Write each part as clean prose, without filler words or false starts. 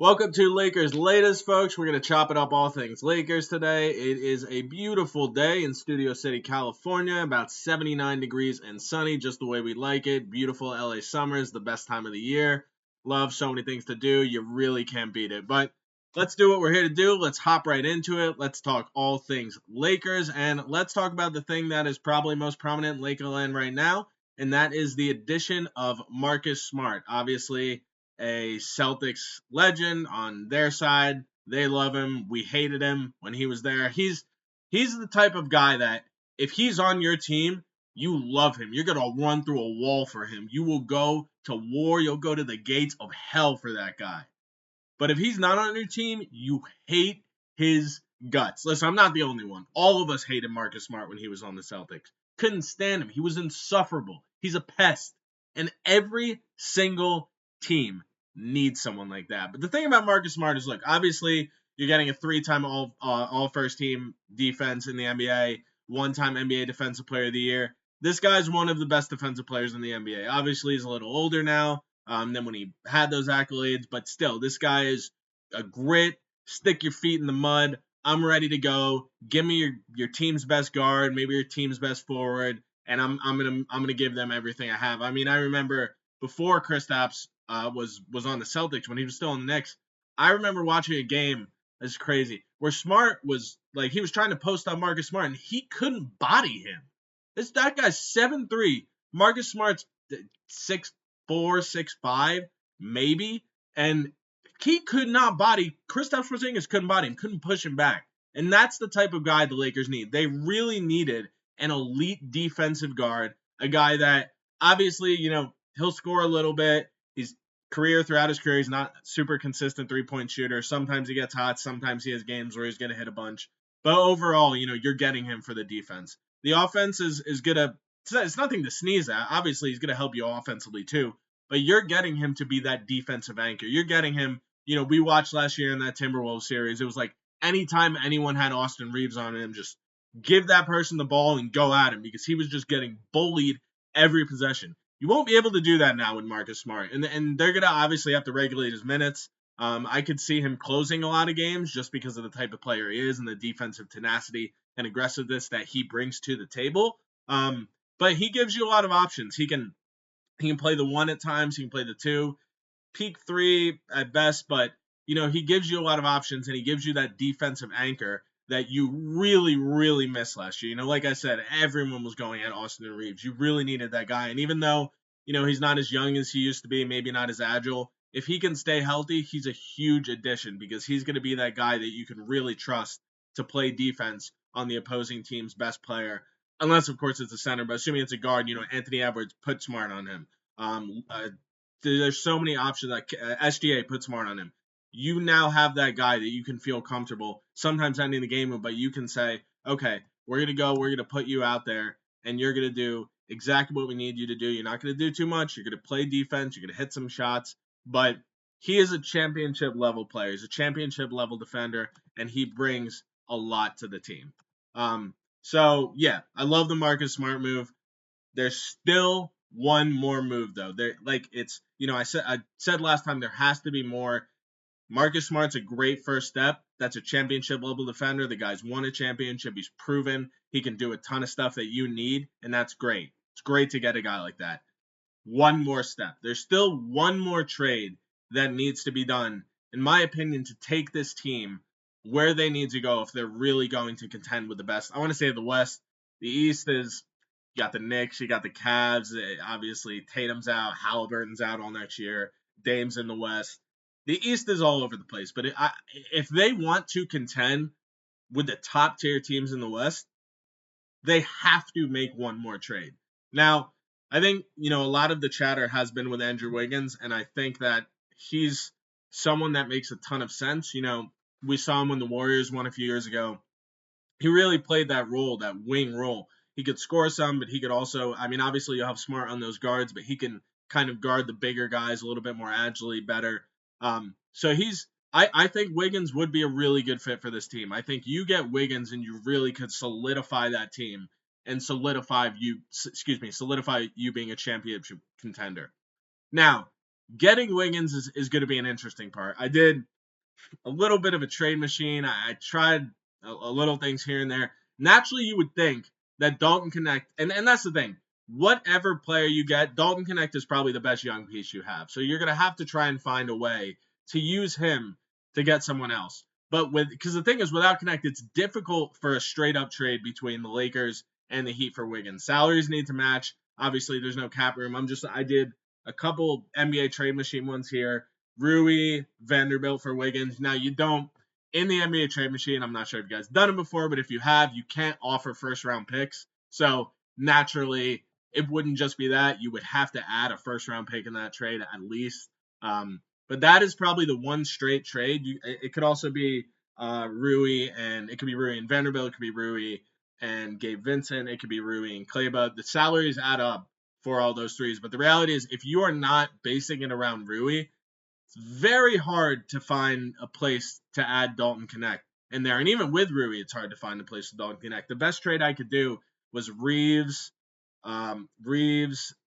Welcome to Lakers Latest, folks. We're going to chop it up all things Lakers today. It is a beautiful day in Studio City, California, about 79 degrees and sunny, just the way we like it. Beautiful LA summer is the best time of the year. Love, so many things to do. You really can't beat it. But let's do what we're here to do. Let's hop right into it. Let's talk all things Lakers, and let's talk about the thing that is probably most prominent in Lakerland right now, and that is the addition of Marcus Smart. Obviously, a Celtics legend on their side. They love him. We hated him when he was there. He's the type of guy that if he's on your team, you love him. You're going to run through a wall for him. You will go to war. You'll go to the gates of hell for that guy. But if he's not on your team, you hate his guts. Listen, I'm not the only one. All of us hated Marcus Smart when he was on the Celtics. Couldn't stand him. He was insufferable. He's a pest. And every single team needs someone like that. But the thing about Marcus Smart is, look, obviously you're getting a 3-time all first team defense in the NBA, 1-time NBA Defensive Player of the Year. This guy's one of the best defensive players in the NBA. Obviously, he's a little older now than when he had those accolades, but still, this guy is a grit. Stick your feet in the mud. I'm ready to go. Give me your team's best guard, maybe your team's best forward, and I'm gonna give them everything I have. I mean, I remember before Kristaps was on the Celtics, when he was still in the Knicks, I remember watching a game that's crazy where Smart was like, he was trying to post on Marcus Smart and he couldn't body him. That guy's 7'3". Marcus Smart's 6'4", 6'5", maybe, and he could not body. Kristaps Porzingis couldn't body him, couldn't push him back, and that's the type of guy the Lakers need. They really needed an elite defensive guard, a guy that obviously, he'll score a little bit. Throughout his career, he's not super consistent three-point shooter. Sometimes he gets hot. Sometimes he has games where he's going to hit a bunch. But overall, you're getting him for the defense. The offense is going to – it's nothing to sneeze at. Obviously, he's going to help you offensively too. But you're getting him to be that defensive anchor. You're getting him – we watched last year in that Timberwolves series. It was like anytime anyone had Austin Reeves on him, just give that person the ball and go at him because he was just getting bullied every possession. You won't be able to do that now with Marcus Smart. And they're going to obviously have to regulate his minutes. I could see him closing a lot of games just because of the type of player he is and the defensive tenacity and aggressiveness that he brings to the table. But he gives you a lot of options. He can play the 1 at times. He can play the 2. Peak 3 at best. But, he gives you a lot of options and he gives you that defensive anchor that you really, really missed last year. Like I said, everyone was going at Austin Reeves. You really needed that guy. And even though, he's not as young as he used to be, maybe not as agile, if he can stay healthy, he's a huge addition because he's going to be that guy that you can really trust to play defense on the opposing team's best player. Unless, of course, it's a center. But assuming it's a guard, Anthony Edwards, put Smart on him. There's so many options. Like SGA, put Smart on him. You now have that guy that you can feel comfortable sometimes ending the game with, but you can say, okay, we're going to put you out there, and you're going to do exactly what we need you to do. You're not going to do too much. You're going to play defense. You're going to hit some shots, but he is a championship-level player. He's a championship-level defender, and he brings a lot to the team. So, yeah, I love the Marcus Smart move. There's still one more move, though. I said last time there has to be more. Marcus Smart's a great first step. That's a championship-level defender. The guy's won a championship. He's proven he can do a ton of stuff that you need, and that's great. It's great to get a guy like that. One more step. There's still one more trade that needs to be done, in my opinion, to take this team where they need to go if they're really going to contend with the best. I want to say the West. The East is, you got the Knicks, you got the Cavs. Obviously, Tatum's out. Halliburton's out all next year. Dame's in the West. The East is all over the place, but if they want to contend with the top tier teams in the West, they have to make one more trade. Now, I think, a lot of the chatter has been with Andrew Wiggins, and I think that he's someone that makes a ton of sense. We saw him when the Warriors won a few years ago. He really played that role, that wing role. He could score some, but he could also, obviously you'll have Smart on those guards, but he can kind of guard the bigger guys a little bit more agilely, better. So I think Wiggins would be a really good fit for this team. I think you get Wiggins and you really could solidify that team and solidify you being a championship contender. Now, Getting Wiggins is going to be an interesting part. I did a little bit of a trade machine. I tried a little things here and there. Naturally, you would think that Dalton Connect, and that's the thing. Whatever player you get, Dalton Connect is probably the best young piece you have. So you're going to have to try and find a way to use him to get someone else. But because the thing is, without Connect, it's difficult for a straight up trade between the Lakers and the Heat for Wiggins. Salaries need to match. Obviously, there's no cap room. I did a couple NBA trade machine ones here. Rui, Vanderbilt for Wiggins. Now, you don't, in the NBA trade machine, I'm not sure if you guys done it before, but if you have, you can't offer first round picks. So, naturally, it wouldn't just be that. You would have to add a first round pick in that trade at least. But that is probably the one straight trade. It could also be Rui, and it could be Rui and Vanderbilt. It could be Rui and Gabe Vincent. It could be Rui and Kleba. The salaries add up for all those threes. But the reality is, if you are not basing it around Rui, it's very hard to find a place to add Dalton Connect in there. And even with Rui, it's hard to find a place to Dalton Connect. The best trade I could do was Reeves,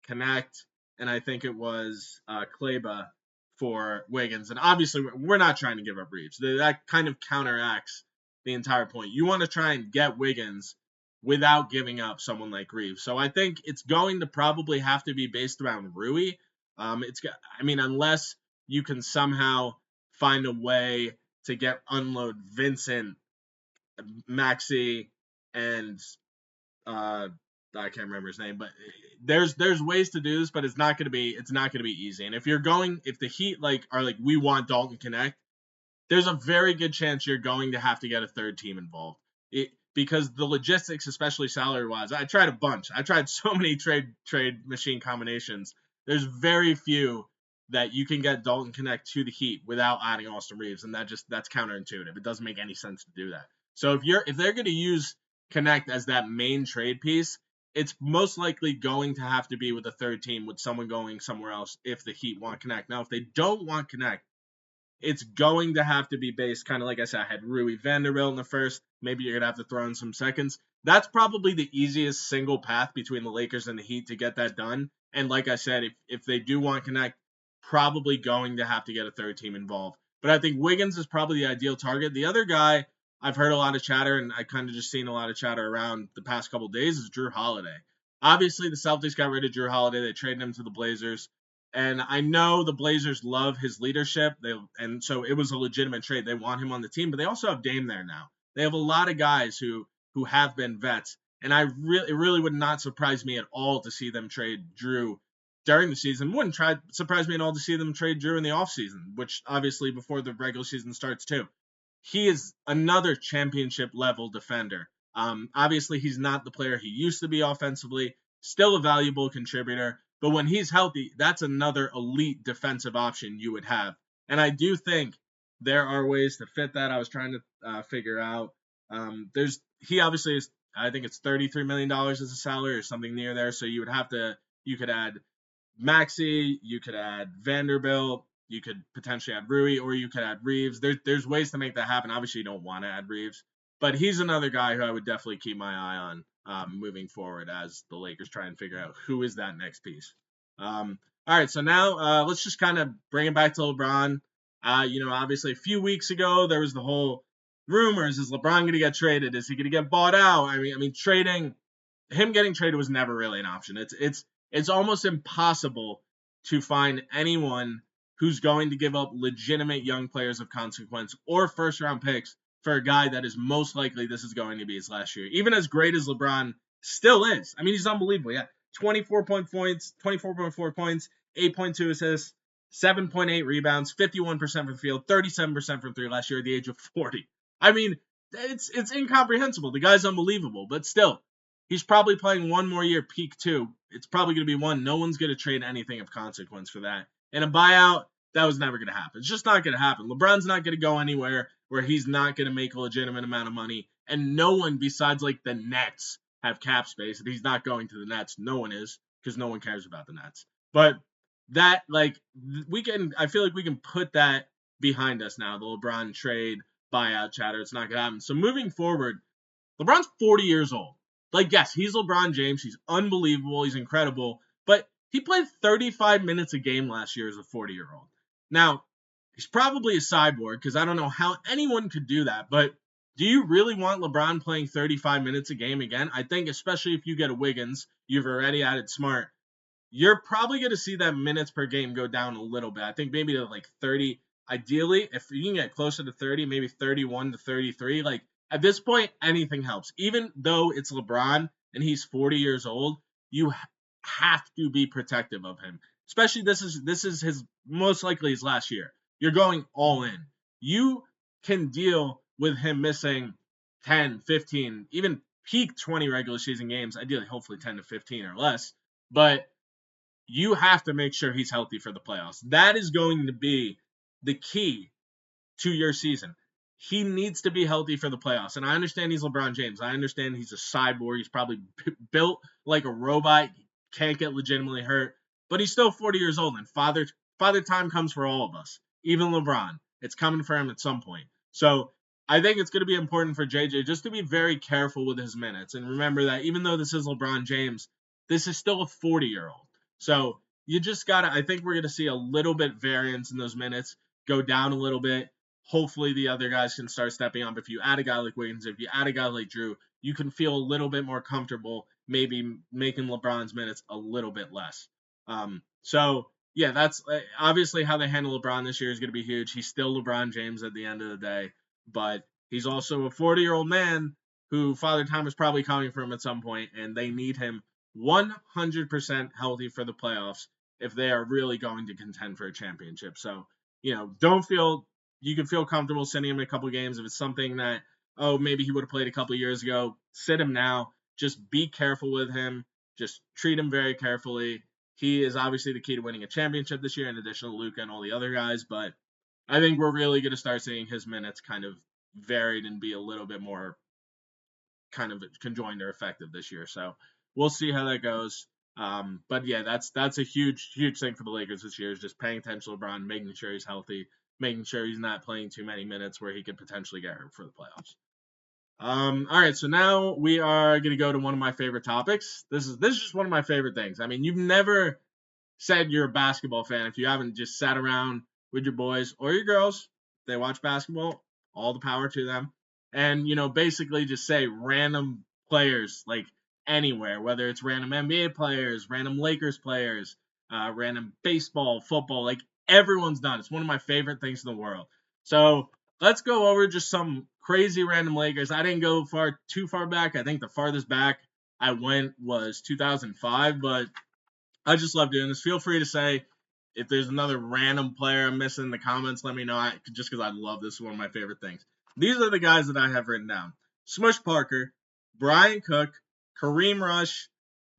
Connect, and I think it was Kleba for Wiggins. And obviously, we're not trying to give up Reeves. That kind of counteracts the entire point. You want to try and get Wiggins without giving up someone like Reeves. So I think it's going to probably have to be based around Rui. Unless you can somehow find a way to unload Vincent, Maxey, and I can't remember his name, but there's ways to do this, but it's not gonna be easy. And if the Heat are we want Dalton Connect, there's a very good chance you're going to have to get a third team involved. Because the logistics, especially salary-wise, I tried a bunch. I tried so many trade machine combinations. There's very few that you can get Dalton Connect to the Heat without adding Austin Reeves, and that's counterintuitive. It doesn't make any sense to do that. So if they're going to use Connect as that main trade piece, it's most likely going to have to be with a third team, with someone going somewhere else if the Heat want Connect. Now, if they don't want Connect, it's going to have to be based, kind of like I said, I had Rui Vanderbilt in the first. Maybe you're going to have to throw in some seconds. That's probably the easiest single path between the Lakers and the Heat to get that done. And like I said, if they do want Connect, probably going to have to get a third team involved. But I think Wiggins is probably the ideal target. The other guy I've heard a lot of chatter, and I kind of just seen a lot of chatter around the past couple of days, is Jrue Holiday. Obviously, the Celtics got rid of Jrue Holiday. They traded him to the Blazers. And I know the Blazers love his leadership, and so it was a legitimate trade. They want him on the team, but they also have Dame there now. They have a lot of guys who have been vets, and it really would not surprise me at all to see them trade Jrue during the season. Wouldn't surprise me at all to see them trade Jrue in the offseason, which obviously before the regular season starts too. He is another championship level defender. Obviously, he's not the player he used to be offensively, still a valuable contributor. But when he's healthy, that's another elite defensive option you would have. And I do think there are ways to fit that. I was trying to figure out. He obviously is, I think it's $33 million as a salary or something near there. So you could add Maxey, you could add Vanderbilt, you could potentially add Rui, or you could add Reeves. There's ways to make that happen. Obviously, you don't want to add Reeves, but he's another guy who I would definitely keep my eye on moving forward as the Lakers try and figure out who is that next piece. All right, so now let's just kind of bring it back to LeBron. Obviously a few weeks ago there was the whole rumors: is LeBron going to get traded? Is he going to get bought out? I mean, getting traded was never really an option. It's almost impossible to find anyone who's going to give up legitimate young players of consequence or first round picks for a guy that is most likely this is going to be his last year. Even as great as LeBron still is. I mean, he's unbelievable. Yeah. 24.4 points, 8.2 assists, 7.8 rebounds, 51% from the field, 37% from three last year at the age of 40. I mean, it's incomprehensible. The guy's unbelievable, but still, he's probably playing one more year peak too. It's probably going to be one. No one's going to trade anything of consequence for that. And a buyout, that was never going to happen. It's just not going to happen. LeBron's not going to go anywhere where he's not going to make a legitimate amount of money. And no one besides the Nets have cap space. And he's not going to the Nets. No one is, because no one cares about the Nets. But that, I feel like we can put that behind us now. The LeBron trade, buyout chatter. It's not going to happen. So moving forward, LeBron's 40 years old. Yes, he's LeBron James. He's unbelievable. He's incredible. But He played 35 minutes a game last year as a 40-year-old. Now, he's probably a cyborg because I don't know how anyone could do that. But do you really want LeBron playing 35 minutes a game again? I think especially if you get a Wiggins, you've already added Smart. You're probably going to see that minutes per game go down a little bit. I think maybe to like 30. Ideally, if you can get closer to 30, maybe 31 to 33. Like at this point, anything helps. Even though it's LeBron and he's 40 years old, you have to be protective of him. Especially this is his most likely his last year. You're going all in. You can deal with him missing 10, 15, even peak 20 regular season games. Ideally, hopefully 10 to 15 or less. But you have to make sure he's healthy for the playoffs. That is going to be the key to your season. He needs to be healthy for the playoffs. And I understand he's LeBron James. I understand he's a cyborg. He's probably built like a robot. Can't get legitimately hurt. But he's still 40 years old. And father time comes for all of us. Even LeBron. It's coming for him at some point. So I think it's going to be important for JJ just to be very careful with his minutes. And remember that even though this is LeBron James, this is still a 40-year-old. So you just got to, I think we're going to see a little bit variance in those minutes, go down a little bit. Hopefully the other guys can start stepping up. If you add a guy like Wiggins, if you add a guy like Drew, you can feel a little bit more comfortable maybe making LeBron's minutes a little bit less. So, yeah, that's obviously how they handle LeBron this year is going to be huge. He's still LeBron James at the end of the day, but he's also a 40-year-old man who Father Time is probably coming for him at some point, and they need him 100% healthy for the playoffs if they are really going to contend for a championship. So, you can feel comfortable sending him a couple games. If it's something that, maybe he would have played a couple years ago, sit him now. Just be careful with him. Just treat him very carefully. He is obviously the key to winning a championship this year, in addition to Luka and all the other guys. But I think we're really going to start seeing his minutes kind of varied and be a little bit more kind of conjoined or effective this year. So we'll see how that goes. But yeah, that's a huge thing for the Lakers this year is just paying attention to LeBron, making sure he's healthy, making sure he's not playing too many minutes where he could potentially get hurt for the playoffs. All right, so now we are going to go to one of my favorite topics. This is just one of my favorite things. I mean, you've never said you're a basketball fan if you haven't just sat around with your boys or your girls. They watch basketball, all the power to them. And, basically just say random players, like anywhere, whether it's random NBA players, random Lakers players, random baseball, football, like everyone's done. It's one of my favorite things in the world. So let's go over just some crazy random Lakers. I didn't go too far back. I think the farthest back I went was 2005, but I just love doing this. Feel free to say if there's another random player I'm missing in the comments. Let me know, just because I love this. It's one of my favorite things. These are the guys that I have written down. Smush Parker, Brian Cook, Kareem Rush,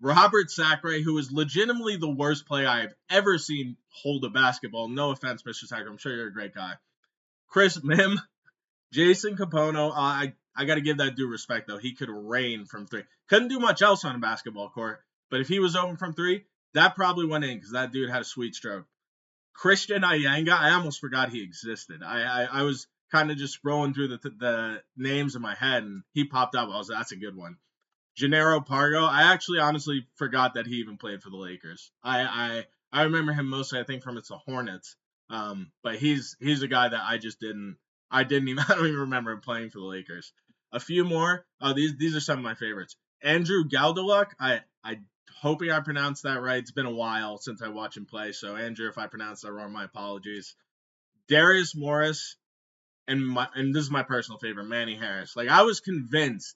Robert Sacre, who is legitimately the worst player I've ever seen hold a basketball. No offense, Mr. Sacre. I'm sure you're a great guy. Chris Mim, Jason Capono. I got to give that due respect, though. He could rain from three. Couldn't do much else on a basketball court, but if he was open from three, that probably went in because that dude had a sweet stroke. Christian Ayanga, I almost forgot he existed. I was kind of just scrolling through the names in my head, and he popped up. I was like, that's a good one. Gennaro Pargo, I actually honestly forgot that he even played for the Lakers. I remember him mostly, I think, from the Hornets. But he's a guy that I don't even remember him playing for the Lakers. A few more. These are some of my favorites. Andrew Galdaluk, I hoping I pronounced that right. It's been a while since I watched him play, so Andrew, if I pronounced that wrong, my apologies. Darius Morris, and this is my personal favorite, Manny Harris. Like, I was convinced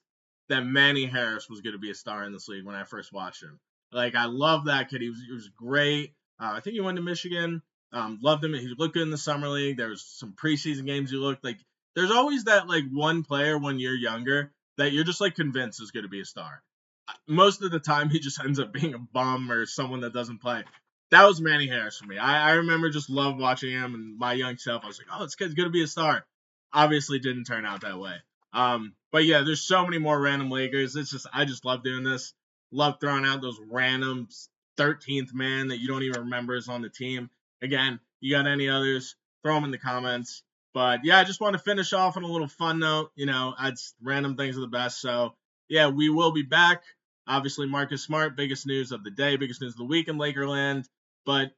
that Manny Harris was going to be a star in this league when I first watched him. Like, I love that kid. He was great. I think he went to Michigan. Loved him. He looked good in the summer league. There was some preseason games he looked like. There's always that, like, one player when you're younger that you're just, like, convinced is going to be a star. Most of the time, he just ends up being a bum or someone that doesn't play. That was Manny Harris for me. I remember just loved watching him, and my young self, I was like, oh, this kid's going to be a star. Obviously didn't turn out that way. But yeah, there's so many more random Lakers. I just love doing this. Love throwing out those random 13th man that you don't even remember is on the team. Again, you got any others, throw them in the comments. But yeah, I just want to finish off on a little fun note. Random things are the best. So yeah, we will be back. Obviously, Marcus Smart, biggest news of the day, biggest news of the week in Lakerland. But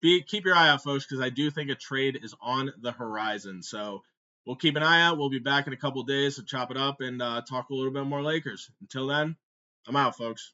keep your eye out, folks, because I do think a trade is on the horizon. So we'll keep an eye out. We'll be back in a couple days to chop it up and talk a little bit more Lakers. Until then, I'm out, folks.